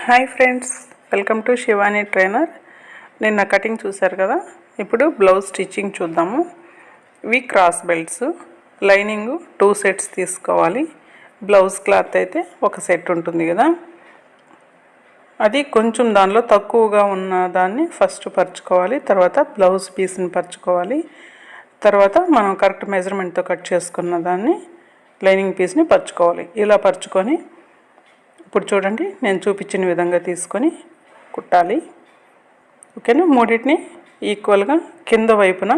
Hi friends, welcome to Shivani trainer. నిన్న cutting చూశారు కదా. ఇప్పుడు బ్లౌజ్ స్టిచ్చింగ్ చూద్దాము. ఇవి క్రాస్ బెల్ట్స్. లైనింగ్ 2 సెట్స్ తీసుకోవాలి. బ్లౌజ్ క్లాత్ అయితే ఒక సెట్ ఉంటుంది కదా, అది కొంచెం దానిలో తక్కువగా ఉన్న దాన్ని ఫస్ట్ పరుచుకోవాలి. తర్వాత బ్లౌజ్ పీస్ని పరుచుకోవాలి. తర్వాత మనం కరెక్ట్ మెజర్మెంట్తో కట్ చేసుకున్న దాన్ని లైనింగ్ పీస్ని పరుచుకోవాలి. ఇలా పరుచుకొని ఇప్పుడు చూడండి, నేను చూపించిన విధంగా తీసుకొని కుట్టాలి. ఓకేనా. మూడింటిని ఈక్వల్గా కింద వైపున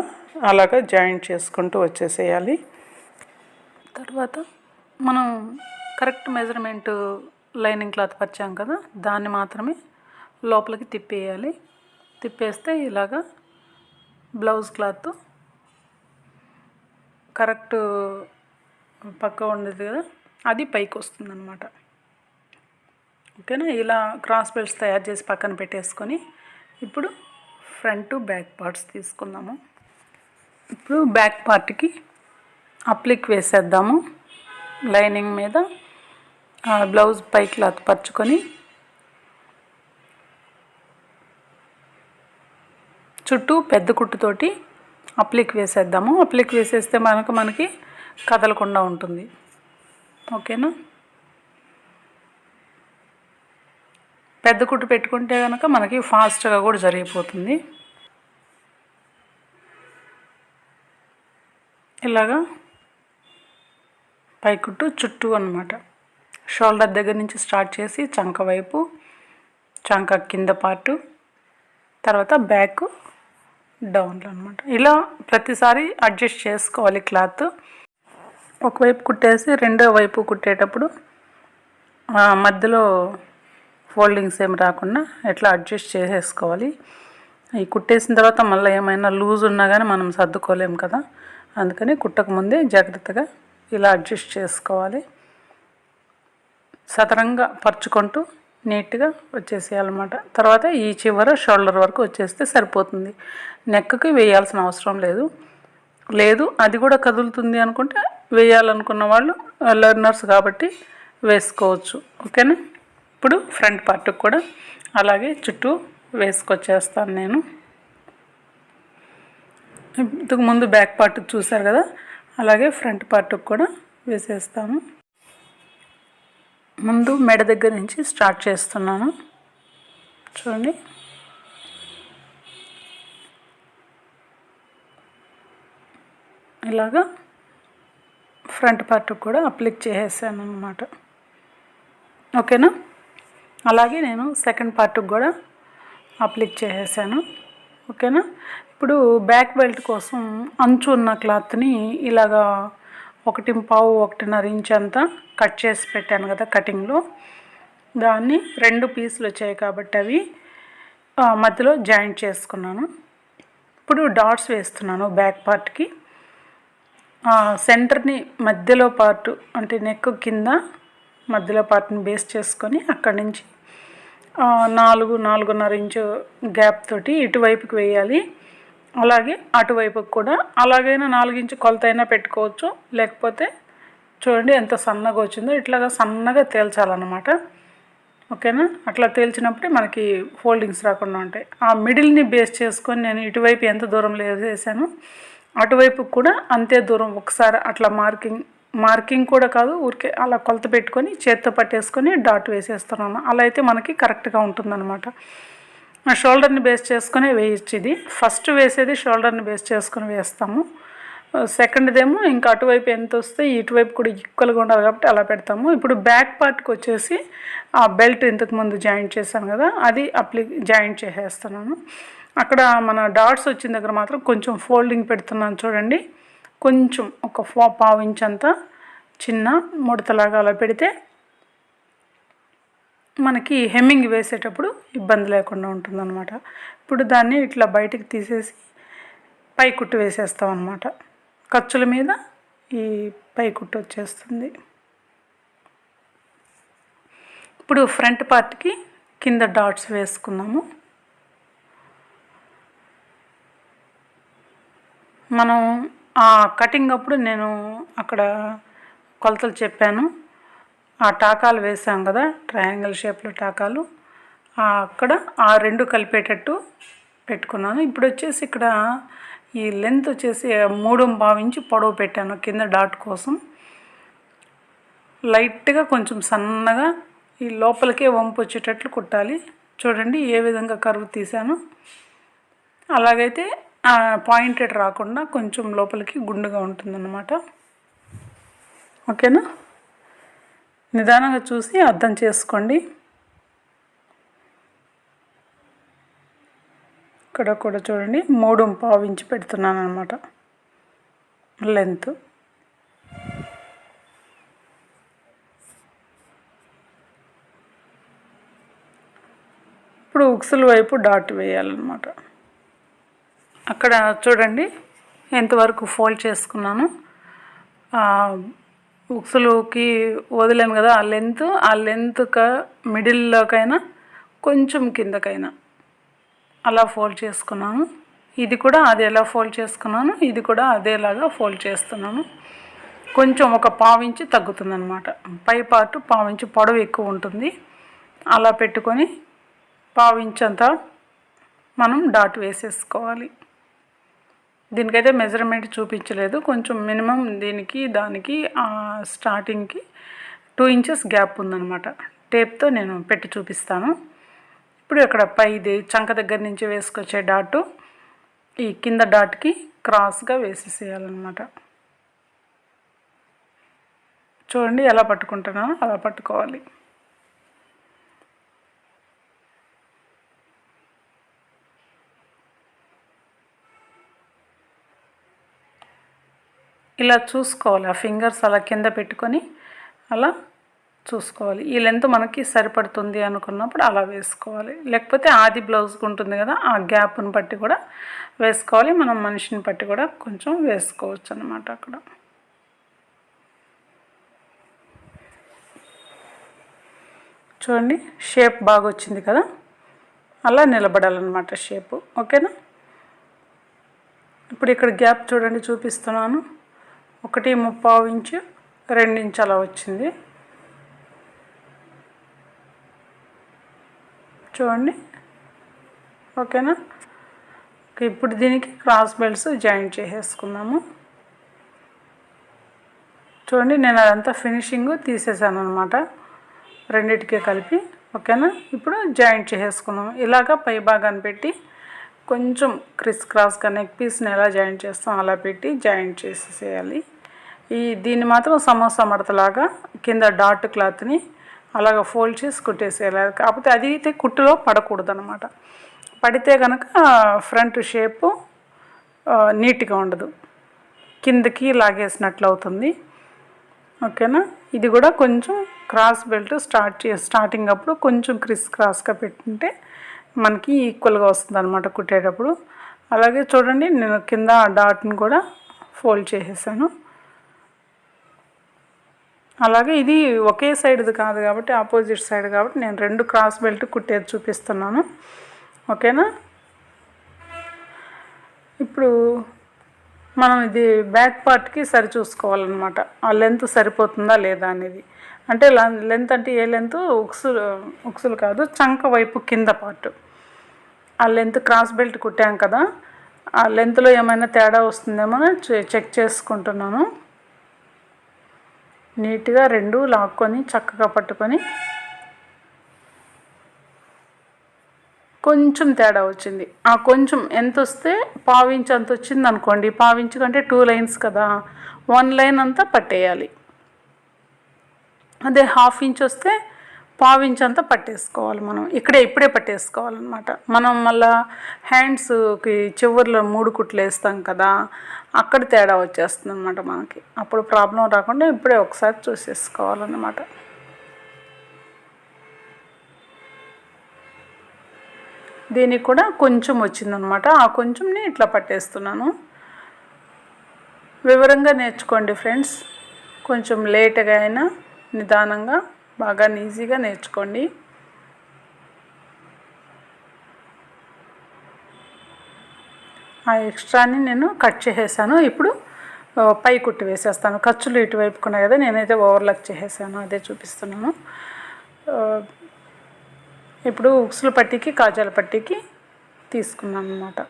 అలాగా జాయింట్ చేసుకుంటూ వచ్చేసేయాలి. తర్వాత మనం కరెక్ట్ మెజర్మెంట్ లైనింగ్ క్లాత్ పరిచాం కదా, దాన్ని మాత్రమే లోపలికి తిప్పేయాలి. తిప్పేస్తే ఇలాగా బ్లౌజ్ క్లాత్ కరెక్ట్ పక్క ఉండేది కదా, అది పైకి వస్తుంది అన్నమాట. ఓకేనా. ఇలా క్రాస్ బెల్ట్స్ తయారు చేసి పక్కన పెట్టేసుకొని ఇప్పుడు ఫ్రంట్ బ్యాక్ పార్ట్స్ తీసుకుందాము. ఇప్పుడు బ్యాక్ పార్ట్కి అప్లిక్ వేసేద్దాము. లైనింగ్ మీద బ్లౌజ్ పై క్లాత్ పరుచుకొని చుట్టూ పెద్ద కుట్టుతోటి అప్లిక్ వేసేద్దాము. అప్లిక్ వేసేస్తే మనకి కదలకుండా ఉంటుంది. ఓకేనా. పెద్ద కుట్టు పెట్టుకుంటే కనుక మనకి ఫాస్ట్గా కూడా జరిగిపోతుంది. ఇలాగా పై కుట్టు చుట్టూ అన్నమాట. షోల్డర్ దగ్గర నుంచి స్టార్ట్ చేసి చంక వైపు, చంక కింద పార్టు, తర్వాత బ్యాక్ డౌన్లో అన్నమాట. ఇలా ప్రతిసారి అడ్జస్ట్ చేసుకోవాలి క్లాత్. ఒకవైపు కుట్టేసి రెండో వైపు కుట్టేటప్పుడు మధ్యలో ఫోల్డింగ్స్ ఏమి రాకుండా ఎట్లా అడ్జస్ట్ చేసేసుకోవాలి. ఈ కుట్టేసిన తర్వాత మళ్ళీ ఏమైనా లూజ్ ఉన్నా కానీ మనం సర్దుకోలేము కదా, అందుకని కుట్టక ముందే జాగ్రత్తగా ఇలా అడ్జస్ట్ చేసుకోవాలి. సదరంగా పరుచుకుంటూ నీట్గా వచ్చేసేయాలన్నమాట. తర్వాత ఈ చివర షోల్డర్ వరకు వచ్చేస్తే సరిపోతుంది. నెక్కి వేయాల్సిన అవసరం లేదు. అది కూడా కదులుతుంది అనుకుంటే వేయాలనుకున్న వాళ్ళు లెర్నర్స్ కాబట్టి వేసుకోవచ్చు. ఓకేనా. ఇప్పుడు ఫ్రంట్ పార్ట్కి కూడా అలాగే చుట్టూ వేసుకొచ్చేస్తాను నేను. ఇంతకు ముందు బ్యాక్ పార్ట్కి చూసారు కదా, అలాగే ఫ్రంట్ పార్ట్కి కూడా వేసేస్తాము. ముందు మెడ దగ్గర నుంచి స్టార్ట్ చేస్తున్నాను. చూడండి, ఇలాగా ఫ్రంట్ పార్ట్కి కూడా అప్లిక్ చేసేసాను అన్నమాట. ఓకేనా. అలాగే నేను సెకండ్ పార్ట్కి కూడా అప్లిక్ చేసేసాను. ఓకేనా. ఇప్పుడు బ్యాక్ బెల్ట్ కోసం అంచు ఉన్న క్లాత్ని ఇలాగా 1.5 1.5 ఇంచ్ అంతా కట్ చేసి పెట్టాను కదా కటింగ్లో. దాన్ని 2 పీసులు వచ్చాయి కాబట్టి అవి మధ్యలో జాయింట్ చేసుకున్నాను. ఇప్పుడు డాట్స్ వేస్తున్నాను బ్యాక్ పార్ట్కి. సెంటర్ని మధ్యలో పార్టు అంటే నెక్ కింద మధ్యలో పార్ట్ని బేస్ చేసుకొని అక్కడి నుంచి 4-4.5 ఇంచు గ్యాప్ తోటి ఇటువైపుకి వేయాలి. అలాగే అటువైపుకి కూడా అలాగైనా 4 ఇంచు కొలత అయినా పెట్టుకోవచ్చు. లేకపోతే చూడండి ఎంత సన్నగా వచ్చిందో, ఇట్లాగా సన్నగా తేల్చాలన్నమాట. ఓకేనా. అట్లా తేల్చినప్పుడే మనకి ఫోల్డింగ్స్ రాకుండా ఉంటాయి. ఆ మిడిల్ని బేస్ చేసుకొని నేను ఇటువైపు ఎంత దూరంలో వేసాను అటువైపు కూడా అంతే దూరం ఒకసారి అట్లా మార్కింగ్ కూడా కాదు, ఊరికే అలా కొలత పెట్టుకొని చేత్తో పట్టేసుకొని డాట్ వేసేస్తున్నాను. అలా అయితే మనకి కరెక్ట్గా ఉంటుందన్నమాట. షోల్డర్ని బేస్ చేసుకొని వేయచ్చు. ఇది ఫస్ట్ వేసేది షోల్డర్ని బేస్ చేసుకొని వేస్తాము. సెకండ్దేమో ఇంకా అటువైపు ఎంత వస్తే ఇటువైపు కూడా ఈక్వల్గా ఉండాలి కాబట్టి అలా పెడతాము. ఇప్పుడు బ్యాక్ పార్ట్కి వచ్చేసి ఆ బెల్ట్ ఇంతకుముందు జాయింట్ చేశాను కదా, అది జాయింట్ చేసేస్తున్నాను. అక్కడ మన డాట్స్ వచ్చిన దగ్గర మాత్రం కొంచెం ఫోల్డింగ్ పెడుతున్నాను. చూడండి, కొంచెం ఒక 1/4 ఇంచ్ అంతా చిన్న ముడతలాగా అలా పెడితే మనకి హెమ్మింగ్ వేసేటప్పుడు ఇబ్బంది లేకుండా ఉంటుందన్నమాట. ఇప్పుడు దాన్ని ఇట్లా బయటికి తీసేసి పై కుట్టు వేసేస్తాం అన్నమాట. ఖర్చుల మీద ఈ పై కుట్టు వచ్చేస్తుంది. ఇప్పుడు ఫ్రంట్ పార్ట్కి కింద డాట్స్ వేసుకుందాము. మనం కటింగ్ అప్పుడు నేను అక్కడ కొలతలు చెప్పాను. ఆ టాకాలు వేసాం కదా, ట్రయాంగిల్ షేప్లో టాకాలు, అక్కడ ఆ రెండు కలిపేటట్టు పెట్టుకున్నాను. ఇప్పుడు వచ్చేసి ఇక్కడ ఈ లెంత్ వచ్చేసి 3.5 ఇంచు పొడవు పెట్టాను కింద డాట్ కోసం. లైట్గా కొంచెం సన్నగా ఈ లోపలికే వంపు వచ్చేటట్లు కుట్టాలి. చూడండి ఏ విధంగా కర్వ్ తీసాను. అలాగైతే పాయింటెడ్ రాకుండా కొంచెం లోపలికి గుండుగా ఉంటుందన్నమాట. ఓకేనా? నిదానంగా చూసి అర్థం చేసుకోండి. ఇక్కడ కూడా చూడండి 3.5 ఇంచు పెడుతున్నాను అన్నమాట లెంత్. ఇప్పుడు ఉక్సుల వైపు డాట్ వేయాలన్నమాట. అక్కడ చూడండి ఎంతవరకు ఫోల్డ్ చేసుకున్నాను. ఉక్సులుకి వదిలేను కదా ఆ లెంత్ మిడిల్లోకైనా కొంచెం కిందకైనా అలా ఫోల్డ్ చేసుకున్నాను. ఇది కూడా అది ఎలా ఫోల్డ్ చేసుకున్నాను, ఇది కూడా అదేలాగా ఫోల్డ్ చేస్తున్నాను. కొంచెం ఒక 1/4 ఇంచు తగ్గుతుందన్నమాట. పై పార్ట్ 1/4 ఇంచు పొడవు ఎక్కువ ఉంటుంది. అలా పెట్టుకొని 1/4 ఇంచు అంతా మనం డాట్ వేసేసుకోవాలి. దీనికైతే మెజర్మెంట్ చూపించలేదు. కొంచెం మినిమం దీనికి దానికి స్టార్టింగ్కి 2 ఇంచెస్ గ్యాప్ ఉందన్నమాట. టేప్తో నేను పెట్టి చూపిస్తాను. ఇప్పుడు ఇక్కడ పైది చంక దగ్గర నుంచి వేసుకొచ్చే డాటు ఈ కింద డాట్కి క్రాస్గా వేసేసేయాలన్నమాట. చూడండి ఎలా పట్టుకుంటున్నానో అలా పట్టుకోవాలి. ఇలా చూసుకోవాలి. ఆ ఫింగర్స్ అలా కింద పెట్టుకొని అలా చూసుకోవాలి. ఈ లెంత్ మనకి సరిపడుతుంది అనుకున్నప్పుడు అలా వేసుకోవాలి. లేకపోతే ఆది బ్లౌజ్కి ఉంటుంది కదా ఆ గ్యాప్ని బట్టి కూడా వేసుకోవాలి. మనం మనిషిని బట్టి కూడా కొంచెం వేసుకోవచ్చు అన్నమాట. అక్కడ చూడండి షేప్ బాగా వచ్చింది కదా, అలా నిలబడాలన్నమాట షేపు. ఓకేనా? ఇప్పుడు ఇక్కడ గ్యాప్ చూడండి చూపిస్తున్నాను. 1.25 ఇంచు 2 ఇంచు అలా వచ్చింది. చూడండి. ఓకేనా? ఇప్పుడు దీనికి క్రాస్ బెల్ట్స్ జాయింట్ చేసేసుకుందాము. చూడండి నేను అదంతా ఫినిషింగ్ తీసేసాను అనమాట రెండిటికే కలిపి. ఓకేనా? ఇప్పుడు జాయింట్ చేసేసుకున్నాము. ఇలాగా పై భాగాన్ని పెట్టి కొంచెం క్రాస్గా నెక్ పీస్ని ఎలా జాయింట్ చేస్తాం అలా పెట్టి జాయింట్ చేసేసేయాలి. దీన్ని మాత్రం సమోసా మడతలాగా కింద డాట్ క్లాత్ని అలాగ ఫోల్డ్ చేసి కుట్టేసేయాలి. కాకపోతే అది అయితే కుట్టులో పడకూడదు అనమాట. పడితే కనుక ఫ్రంట్ షేపు నీట్గా ఉండదు, కిందకి లాగేసినట్లు అవుతుంది. ఓకేనా? ఇది కూడా కొంచెం క్రాస్ బెల్ట్ స్టార్టింగ్ అప్పుడు కొంచెం క్రాస్గా పెట్టుకుంటే మనకి ఈక్వల్గా వస్తుంది అనమాట కుట్టేటప్పుడు. అలాగే చూడండి నేను కింద డాట్ని కూడా ఫోల్డ్ చేసేసాను. అలాగే ఇది ఒకే సైడ్ది కాదు కాబట్టి ఆపోజిట్ సైడ్ కాబట్టి నేను 2 క్రాస్ బెల్ట్ కుట్టేది చూపిస్తున్నాను. ఓకేనా? ఇప్పుడు మనం ఇది బ్యాక్ పార్ట్కి సరి చూసుకోవాలన్నమాట. ఆ లెంత్ సరిపోతుందా లేదా అనేది. అంటే లెంత్ అంటే ఏ లెంత్, ఉక్సులు కాదు, చంక వైపు కింద పార్ట్. ఆ లెంత్ క్రాస్ బెల్ట్ కుట్టాం కదా, ఆ లెంత్లో ఏమైనా తేడా వస్తుందేమో చెక్ చేసుకుంటున్నాను. నీట్గా 2 లాక్కొని చక్కగా పట్టుకొని కొంచెం తేడా వచ్చింది. ఆ కొంచెం ఎంత వస్తే 1/4 ఇంచు అంత వచ్చింది అనుకోండి. 1/4 ఇంచు కంటే 2 లైన్స్ కదా, 1 లైన్ అంతా పట్టేయాలి. అదే 1/2 ఇంచు వస్తే 1/4 ఇంచు అంతా పట్టేసుకోవాలి. మనం ఇప్పుడే పట్టేసుకోవాలన్నమాట. మనం మళ్ళీ హ్యాండ్స్కి చివర్లో 3 కుట్లు వేస్తాం కదా, అక్కడ తేడా వచ్చేస్తుంది అన్నమాట మనకి. అప్పుడు ప్రాబ్లం రాకుండా ఇప్పుడే ఒకసారి చూసేసుకోవాలన్నమాట. దీనికి కూడా కొంచెం వచ్చిందనమాట. ఆ కొంచెంని ఇట్లా పట్టేస్తున్నాను. వివరంగా నేర్చుకోండి ఫ్రెండ్స్. కొంచెం లేట్గా అయినా నిదానంగా బాగా ఈజీగా నేర్చుకోండి. ఆ ఎక్స్ట్రాని నేను కట్ చేసేసాను. ఇప్పుడు పై కుట్టు వేసేస్తాను. ఖర్చులు ఇటువైపుకున్నాయి కదా, నేనైతే ఓవర్లాక్ చేసేసాను, అదే చూపిస్తున్నాను. ఇప్పుడు ఉక్సుల పట్టీకి కాజాల పట్టీకి తీసుకున్నాను అన్నమాట.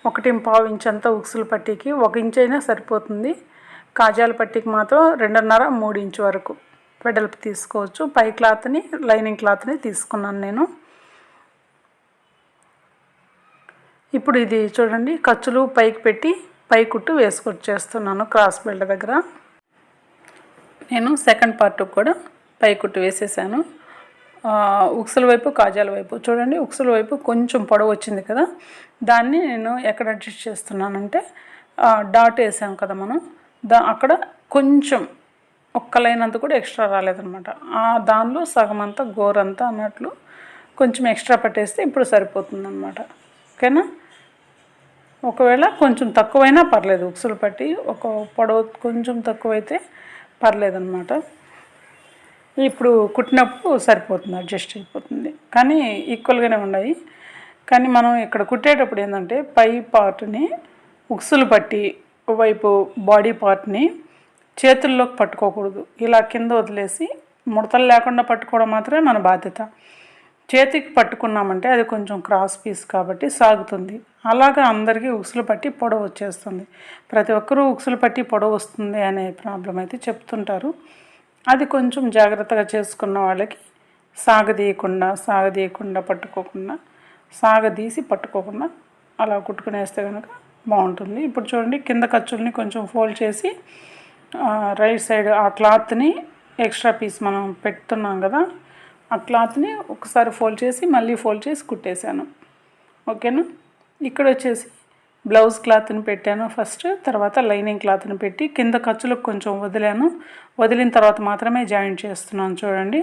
1.5 ఇంచ్ అంతా ఉక్సుల పట్టీకి 1 ఇంచ్ అయినా సరిపోతుంది. కాజాల పట్టీకి మాత్రం 2.5-3 ఇంచ్ వరకు వెడల్పు తీసుకోవచ్చు. పై క్లాత్ని లైనింగ్ క్లాత్ని తీసుకున్నాను నేను. ఇప్పుడు ఇది చూడండి, ఖర్చులు పైకి పెట్టి పై కుట్టు వేసుకొచ్చేస్తున్నాను. క్రాస్ బెల్ట్ దగ్గర నేను సెకండ్ పార్ట్ కూడా పై కుట్టు వేసేసాను. ఉక్సుల వైపు కాజాల వైపు చూడండి, ఉక్సుల వైపు కొంచెం పొడవు వచ్చింది కదా, దాన్ని నేను ఎక్కడ అడ్జస్ట్ చేస్తున్నానంటే డాట్ వేసాం కదా మనం, అక్కడ కొంచెం ఒక్క లైన్ అంతా కూడా ఎక్స్ట్రా రాలేదన్నమాట. దానిలో సగం అంతా గోరంతా అన్నట్లు కొంచెం ఎక్స్ట్రా పట్టేస్తే ఇప్పుడు సరిపోతుంది అన్నమాట. ఓకేనా? ఒకవేళ కొంచెం తక్కువైనా పర్లేదు, ఉక్సులు పట్టి ఒక పొడవు కొంచెం తక్కువైతే పర్లేదన్నమాట. ఇప్పుడు కుట్టినప్పుడు సరిపోతుంది, అడ్జస్ట్ అయిపోతుంది. కానీ ఈక్వల్గానే ఉన్నాయి. కానీ మనం ఇక్కడ కుట్టేటప్పుడు ఏంటంటే పై పార్ట్ని ఉక్సులు పట్టి వైపు బాడీ పార్ట్ని చేతుల్లోకి పట్టుకోకూడదు. ఇలా కింద వదిలేసి ముడతలు లేకుండా పట్టుకోవడం మాత్రమే మన బాధ్యత. చేతికి పట్టుకున్నామంటే అది కొంచెం క్రాస్ పీస్ కాబట్టి సాగుతుంది. అలాగా అందరికీ ఉక్సులు పట్టి పొడవు వచ్చేస్తుంది. ప్రతి ఒక్కరూ ఉక్సులు పట్టి పొడవు వస్తుంది అనే ప్రాబ్లం అయితే చెప్తుంటారు. అది కొంచెం జాగ్రత్తగా చేసుకున్న వాళ్ళకి సాగదీయకుండా పట్టుకోకుండా, సాగదీసి పట్టుకోకుండా అలా కుట్టుకునేస్తే కనుక బాగుంటుంది. ఇప్పుడు చూడండి, కింద ఖర్చుల్ని కొంచెం ఫోల్డ్ చేసి రైట్ సైడ్ ఆ క్లాత్ని ఎక్స్ట్రా పీస్ మనం పెడుతున్నాం కదా, ఆ క్లాత్ని ఒకసారి ఫోల్డ్ చేసి మళ్ళీ ఫోల్డ్ చేసి కుట్టేశాను. ఓకేనా? ఇక్కడ వచ్చేసి బ్లౌజ్ క్లాత్ని పెట్టాను ఫస్ట్, తర్వాత లైనింగ్ క్లాత్ని పెట్టి కింద ఖర్చులకు కొంచెం వదిలాను. వదిలిన తర్వాత మాత్రమే జాయింట్ చేస్తున్నాను. చూడండి,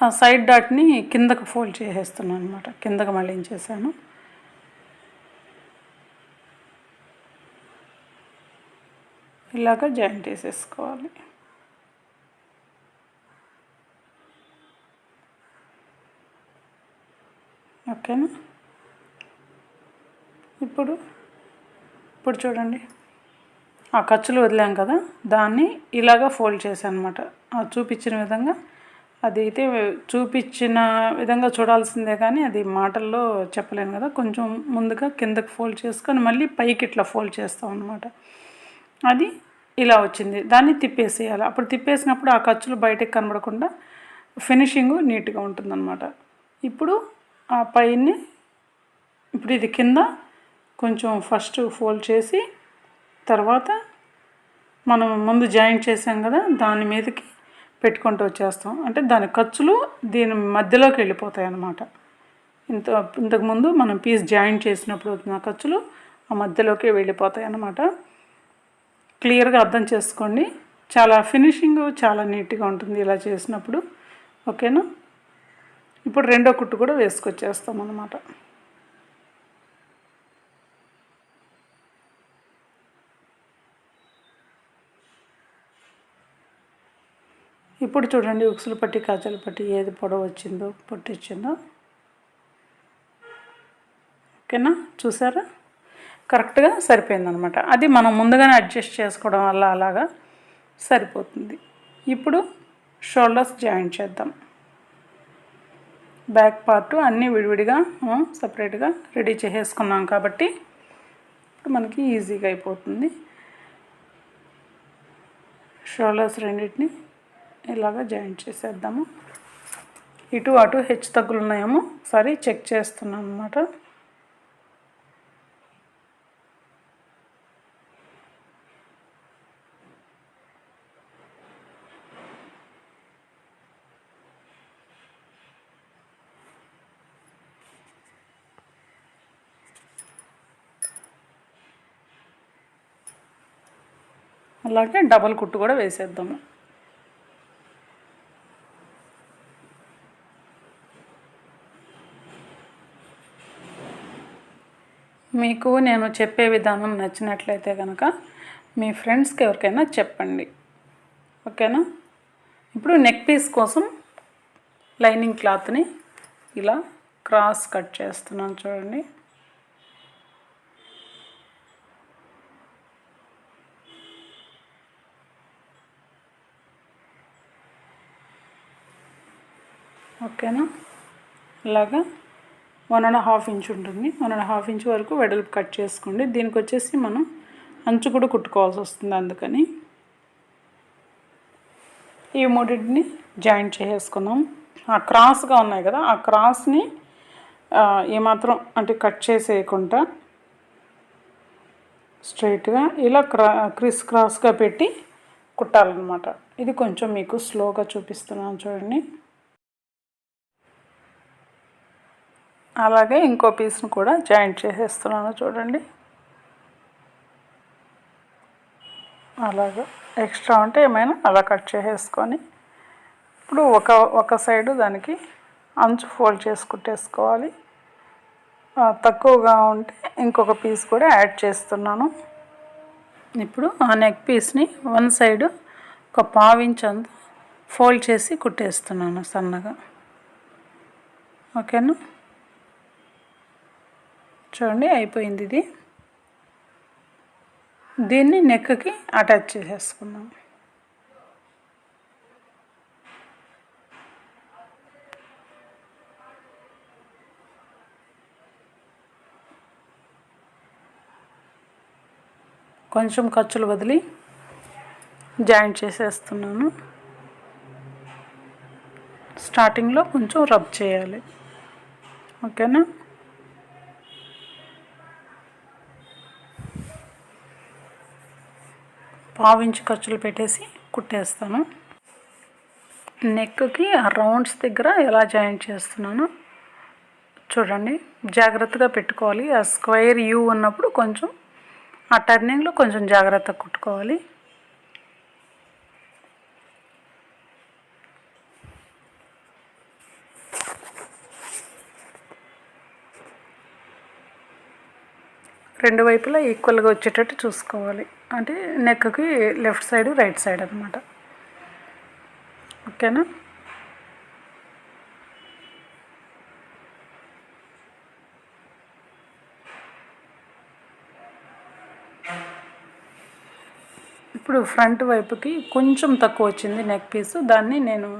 ఆ సైడ్ డాట్ని కిందకు ఫోల్డ్ చేసేస్తున్నాను అనమాట, కిందకు మళ్ళించేసాను. ఇలాగ జాయింట్ వేసేసుకోవాలి. ఓకేనా? ఇప్పుడు చూడండి, ఆ ఖర్చులు వదిలాం కదా, దాన్ని ఇలాగా ఫోల్డ్ చేశాను అనమాట. చూపించిన విధంగా, అది అయితే చూపించిన విధంగా చూడాల్సిందే కానీ అది మాటల్లో చెప్పలేను కదా. కొంచెం ముందుగా కిందకి ఫోల్డ్ చేసుకొని మళ్ళీ పైకి ఇట్లా ఫోల్డ్ చేస్తాం అనమాట. అది ఇలా వచ్చింది, దాన్ని తిప్పేసేయాలి. అప్పుడు తిప్పేసినప్పుడు ఆ ఖర్చులు బయటకు కనబడకుండా ఫినిషింగు నీట్గా ఉంటుందన్నమాట. ఇప్పుడు ఆ పైని ఇప్పుడు ఇది కింద కొంచెం ఫస్ట్ ఫోల్డ్ చేసి తర్వాత మనం ముందు జాయింట్ చేసాం కదా, దాని మీదకి పెట్టుకుంటూ వచ్చేస్తాం. అంటే దాని ఖర్చులు దీని మధ్యలోకి వెళ్ళిపోతాయి అన్నమాట. ఇంతకుముందు మనం పీస్ జాయింట్ చేసినప్పుడు వచ్చిన ఖర్చులు ఆ మధ్యలోకి వెళ్ళిపోతాయి అన్నమాట. క్లియర్గా అర్థం చేసుకోండి. చాలా ఫినిషింగ్ చాలా నీట్గా ఉంటుంది ఇలా చేసినప్పుడు. ఓకేనా? ఇప్పుడు రెండో కుట్టు కూడా వేసుకొచ్చేస్తాం అన్నమాట. ఇప్పుడు చూడండి, ఉక్సుల పట్టి కాజాల పట్టి ఏది పొడవు వచ్చిందో పొట్టి వచ్చిందో. ఓకేనా? చూసారా? కరెక్ట్గా సరిపోయిందనమాట. అది మనం ముందుగానే అడ్జస్ట్ చేసుకోవడం వల్ల అలాగా సరిపోతుంది. ఇప్పుడు షోల్డర్స్ జాయింట్ చేద్దాం. బ్యాక్ పార్ట్ అన్నీ విడివిడిగా సపరేట్గా రెడీ చేసేసుకున్నాం కాబట్టి ఇప్పుడు మనకి ఈజీగా అయిపోతుంది. షోల్డర్స్ రెండింటిని ఇలాగా జాయింట్ చేసేద్దాము. ఇటు అటు హెచ్చు తగ్గులు ఉన్నాయేమో ఒకసారి చెక్ చేస్తున్నాను అన్నమాట. అలాగే డబల్ కుట్టు కూడా వేసేద్దాము. మీకు నేను చెప్పే విధానం నచ్చినట్లయితే కనుక మీ ఫ్రెండ్స్కి ఎవరికైనా చెప్పండి. ఓకేనా? ఇప్పుడు నెక్ పీస్ కోసం లైనింగ్ క్లాత్ని ఇలా క్రాస్ కట్ చేస్తున్నాను. చూడండి, ఓకేనా. ఇలాగా 1.5 ఇంచ్ ఉంటుంది. 1.5 ఇంచ్ వరకు వెడల్పు కట్ చేసుకోండి. దీనికి వచ్చేసి మనం అంచు కూడా కుట్టుకోవాల్సి వస్తుంది. అందుకని ఈ మూడింటిని జాయింట్ చేసేసుకుందాం. ఆ క్రాస్గా ఉన్నాయి కదా, ఆ క్రాస్ని ఏమాత్రం అంటే కట్ చేసేయకుండా స్ట్రైట్గా ఇలా క్రాస్గా పెట్టి కుట్టాలన్నమాట. ఇది కొంచెం మీకు స్లోగా చూపిస్తున్నాను చూడండి. అలాగే ఇంకో పీస్ను కూడా జాయింట్ చేసేస్తున్నాను చూడండి. అలాగా ఎక్స్ట్రా ఉంటే ఏమైనా అలా కట్ చేసేసుకొని ఇప్పుడు ఒక సైడు దానికి అంచు ఫోల్డ్ చేసి కుట్టేసుకోవాలి. తక్కువగా ఉంటే ఇంకొక పీస్ కూడా యాడ్ చేస్తున్నాను. ఇప్పుడు ఆ నెక్ పీస్ని వన్ సైడు ఒక 1/2 ఇంచ్ అంత ఫోల్డ్ చేసి కుట్టేస్తున్నాను సన్నగా. ఓకేనా. చూడండి అయిపోయింది ఇది. దీన్ని నెక్కి అటాచ్ చేసేసుకుందాం. కొంచెం ఖర్చులు వదిలి జాయింట్ చేసేస్తున్నాను. స్టార్టింగ్లో కొంచెం రబ్ చేయాలి. ఓకేనా. పావు ఇంచు ఖర్చులు పెట్టేసి కుట్టేస్తాను. నెక్కి ఆ రౌండ్స్ దగ్గర ఎలా జాయింట్ చేస్తున్నానో చూడండి. జాగ్రత్తగా పెట్టుకోవాలి. ఆ స్క్వేర్ యూ ఉన్నప్పుడు కొంచెం ఆ టర్నింగ్లో కొంచెం జాగ్రత్తగా కుట్టుకోవాలి. రెండు వైపులా ఈక్వల్గా వచ్చేటట్టు చూసుకోవాలి. అంటే నెక్కి లెఫ్ట్ సైడ్ రైట్ సైడ్ అనమాట. ఓకేనా. ఇప్పుడు ఫ్రంట్ వైపుకి కొంచెం తక్కువ వచ్చింది నెక్ పీసు. దాన్ని నేను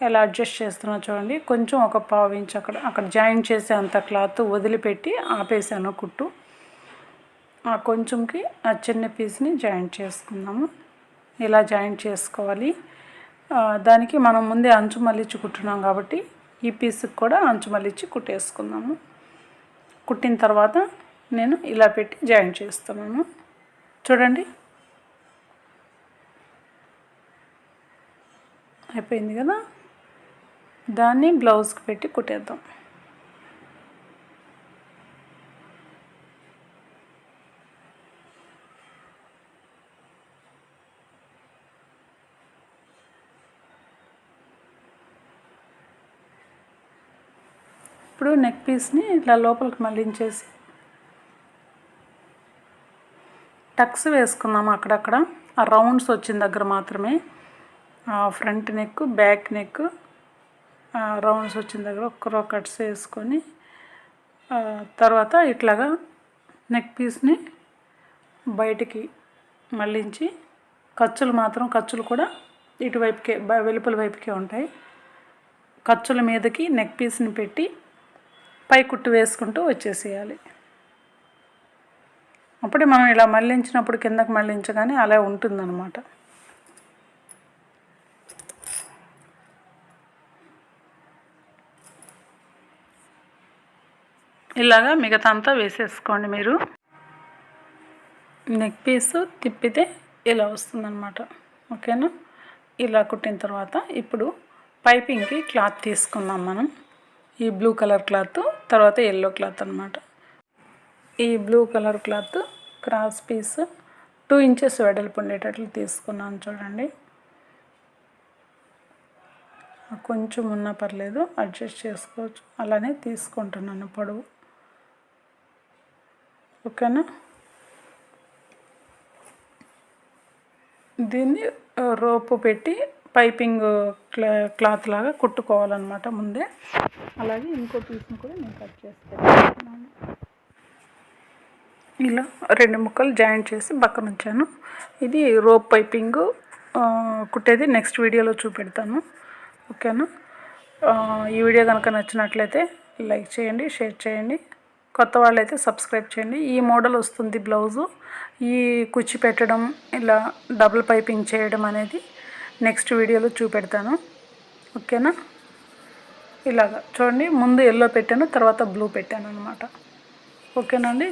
ఎలా అడ్జస్ట్ చేస్తున్నా చూడండి. కొంచెం ఒక 1/2 ఇంచ్ అక్కడ జాయింట్ చేసే అంత క్లాత్ వదిలిపెట్టి ఆపేసాను కుట్టు. ఆ కొంచెంకి ఆ చిన్న పీస్ని జాయింట్ చేసుకుందాము. ఇలా జాయింట్ చేసుకోవాలి. దానికి మనం ముందే అంచు మళ్ళించి కుట్టున్నాం కాబట్టి ఈ పీస్కి కూడా అంచు మళ్ళించి కుట్టేసుకుందాము. కుట్టిన తర్వాత నేను ఇలా పెట్టి జాయింట్ చేస్తున్నాను చూడండి. అయిపోయింది కదా. దాన్ని బ్లౌజ్కి పెట్టి కుట్టేద్దాం. ఇప్పుడు నెక్ పీస్ని ఇట్లా లోపలికి మళ్ళించేసి టక్స్ వేసుకున్నాము. అక్కడక్కడ ఆ రౌండ్స్ వచ్చిన దగ్గర మాత్రమే front neck back neck rounds వచ్చిన దగ్గర ఒక్కరో కట్స్ వేసుకొని తర్వాత ఇట్లాగా నెక్ పీస్ని బయటికి మళ్ళించి ఖర్చులు కూడా ఇటువైపుకే వెలుపల వైపుకే ఉంటాయి. ఖర్చుల మీదకి నెక్ పీస్ని పెట్టి పై కుట్టు వేసుకుంటూ వచ్చేసేయాలి. అప్పుడే మనం ఇలా మళ్ళించినప్పుడు కిందకి మళ్ళించగానే అలా ఉంటుందన్నమాట. ఇలాగా మిగతా అంతా వేసేసుకోండి. మీరు నెక్ పీసు తిప్పితే ఇలా వస్తుందన్నమాట. ఓకేనా. ఇలా కుట్టిన తర్వాత ఇప్పుడు పైపింగ్కి క్లాత్ తీసుకుందాం మనం. ఈ బ్లూ కలర్ క్లాత్ తర్వాత ఎల్లో క్లాత్ అనమాట. ఈ blue colour cloth cross piece 2 inches వెడల్పు ఉండేటట్లు తీసుకున్నాను చూడండి. కొంచెం ఉన్నా పర్లేదు, అడ్జస్ట్ చేసుకోవచ్చు. అలానే తీసుకుంటున్నాను పొడవు. ఓకేనా. దీన్ని రోపు పెట్టి పైపింగ్ క్లాత్ లాగా కుట్టుకోవాలన్నమాట ముందే. అలాగే ఇంకో పీస్ని కూడా నేను కట్ చేసుకుంటున్నాను. ఇలా 2 ముక్కలు జాయింట్ చేసి పక్కన ఉంచాను. ఇది రోప్ పైపింగ్ కుట్టేది నెక్స్ట్ వీడియోలో చూపెడతాను. ఓకేనా. ఈ వీడియో కనుక నచ్చినట్లయితే లైక్ చేయండి, షేర్ చేయండి. కొత్త వాళ్ళైతే సబ్స్క్రైబ్ చేయండి. ఈ మోడల్ వస్తుంది బ్లౌజు. ఈ కుచ్చి పెట్టడం, ఇలా డబుల్ పైపింగ్ చేయడం అనేది నెక్స్ట్ వీడియోలో చూపెడతాను. ఓకేనా? ఇలాగా చూడండి, ముందు ఎల్లో పెట్టాను, తర్వాత బ్లూ పెట్టాను అనమాట. ఓకేనండి.